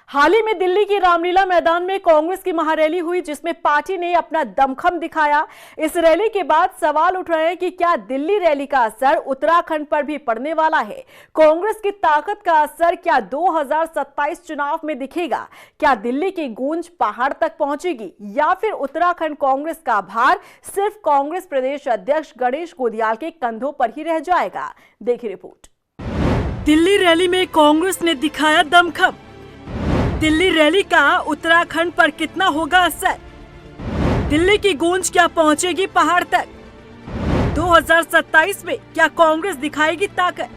हाल ही में दिल्ली की रामलीला मैदान में कांग्रेस की महारैली हुई, जिसमें पार्टी ने अपना दमखम दिखाया। इस रैली के बाद सवाल उठ रहे हैं कि क्या दिल्ली रैली का असर उत्तराखंड पर भी पड़ने वाला है। कांग्रेस की ताकत का असर क्या 2027 चुनाव में दिखेगा? क्या दिल्ली की गूंज पहाड़ तक पहुंचेगी या फिर उत्तराखंड कांग्रेस का भार सिर्फ कांग्रेस प्रदेश अध्यक्ष गणेश गोदियाल के कंधों पर ही रह जाएगा? देखिए रिपोर्ट। दिल्ली रैली में कांग्रेस ने दिखाया दमखम। दिल्ली रैली का उत्तराखंड पर कितना होगा असर? दिल्ली की गूंज क्या पहुंचेगी पहाड़ तक? 2027 में क्या कांग्रेस दिखाएगी ताकत?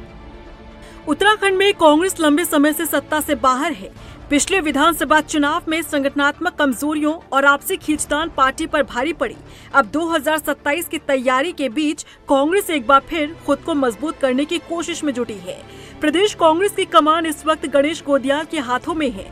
उत्तराखंड में कांग्रेस लंबे समय से सत्ता से बाहर है। पिछले विधानसभा चुनाव में संगठनात्मक कमजोरियों और आपसी खींचतान पार्टी पर भारी पड़ी। अब 2027 की तैयारी के बीच कांग्रेस एक बार फिर खुद को मजबूत करने की कोशिश में जुटी है। प्रदेश कांग्रेस की कमान इस वक्त गणेश गोदियाल के हाथों में है,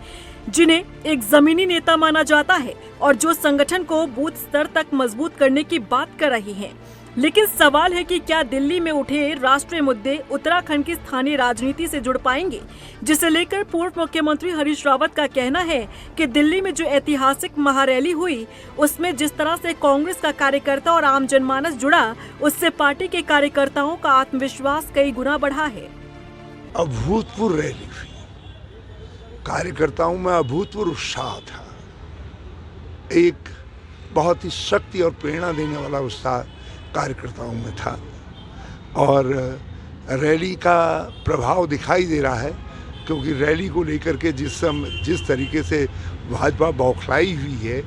जिन्हें एक जमीनी नेता माना जाता है और जो संगठन को बूथ स्तर तक मजबूत करने की बात कर रही हैं। लेकिन सवाल है कि क्या दिल्ली में उठे राष्ट्रीय मुद्दे उत्तराखंड की स्थानीय राजनीति से जुड़ पाएंगे, जिसे लेकर पूर्व मुख्यमंत्री हरीश रावत का कहना है कि दिल्ली में जो ऐतिहासिक महारैली हुई, उसमें जिस तरह से कांग्रेस का कार्यकर्ता और आम जनमानस जुड़ा, उससे पार्टी के कार्यकर्ताओं का आत्मविश्वास कई गुना बढ़ा है। अभूतपूर्व रैली हुई, कार्यकर्ताओं में अभूतपूर्व उत्साह था। एक बहुत ही शक्ति और प्रेरणा देने वाला उत्साह कार्यकर्ताओं में था और रैली का प्रभाव दिखाई दे रहा है, क्योंकि रैली को लेकर के जिस तरीके से भाजपा बौखलाई हुई है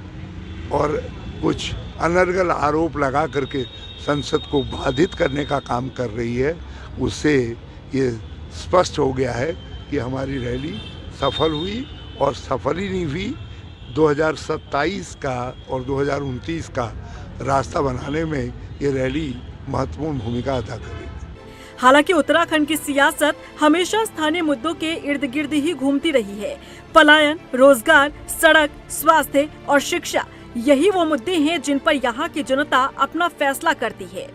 और कुछ अनर्गल आरोप लगा करके संसद को बाधित करने का काम कर रही है, उससे ये स्पष्ट हो गया है कि हमारी रैली सफल हुई और सफल ही नहीं हुई, 2027 का और 2029 का रास्ता बनाने में ये रैली महत्वपूर्ण भूमिका अदा करेगी। हालांकि उत्तराखंड की सियासत हमेशा स्थानीय मुद्दों के इर्द गिर्द ही घूमती रही है। पलायन, रोजगार, सड़क, स्वास्थ्य और शिक्षा, यही वो मुद्दे हैं जिन पर यहाँ की जनता अपना फैसला करती है।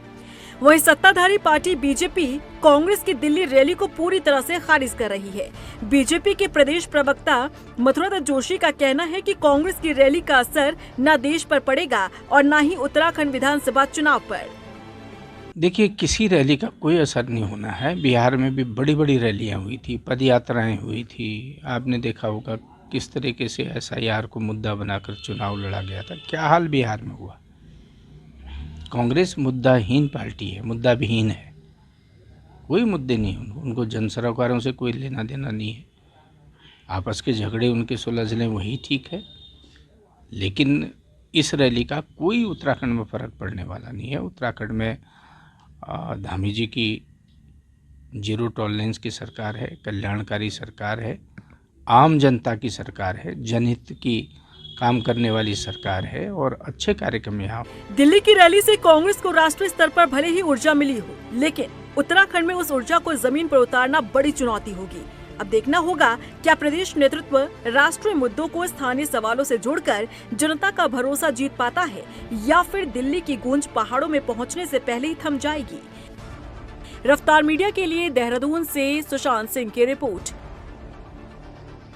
वहीं सत्ताधारी पार्टी बीजेपी कांग्रेस की दिल्ली रैली को पूरी तरह से खारिज कर रही है। बीजेपी के प्रदेश प्रवक्ता मथुरा जोशी का कहना है कि कांग्रेस की रैली का असर न देश पर पड़ेगा और न ही उत्तराखंड विधानसभा चुनाव पर। देखिए, किसी रैली का कोई असर नहीं होना है। बिहार में भी बड़ी बड़ी रैलियां हुई थी, पद यात्राएं हुई थी। आपने देखा होगा किस तरीके से SIR को मुद्दा बनाकर चुनाव लड़ा गया था। क्या हाल बिहार में हुआ। कांग्रेस मुद्दाहीन पार्टी है, मुद्दा विहीन है। कोई मुद्दे नहीं, उनको जन सरोकारों से कोई लेना देना नहीं है। आपस के झगड़े उनके सुलझ लें, वही ठीक है। लेकिन इस रैली का कोई उत्तराखंड में फ़र्क पड़ने वाला नहीं है। उत्तराखंड में धामी जी की जीरो टॉलरेंस की सरकार है, कल्याणकारी सरकार है, आम जनता की सरकार है, जनहित की काम करने वाली सरकार है और अच्छे कार्यक्रम यहाँ। दिल्ली की रैली से कांग्रेस को राष्ट्रीय स्तर पर भले ही ऊर्जा मिली हो, लेकिन उत्तराखंड में उस ऊर्जा को जमीन पर उतारना बड़ी चुनौती होगी। अब देखना होगा क्या प्रदेश नेतृत्व राष्ट्रीय मुद्दों को स्थानीय सवालों से जोड़कर जनता का भरोसा जीत पाता है या फिर दिल्ली की गूंज पहाड़ों में पहुंचने से पहले ही थम जाएगी। रफ्तार मीडिया के लिए देहरादून से सुशांत सिंह की रिपोर्ट।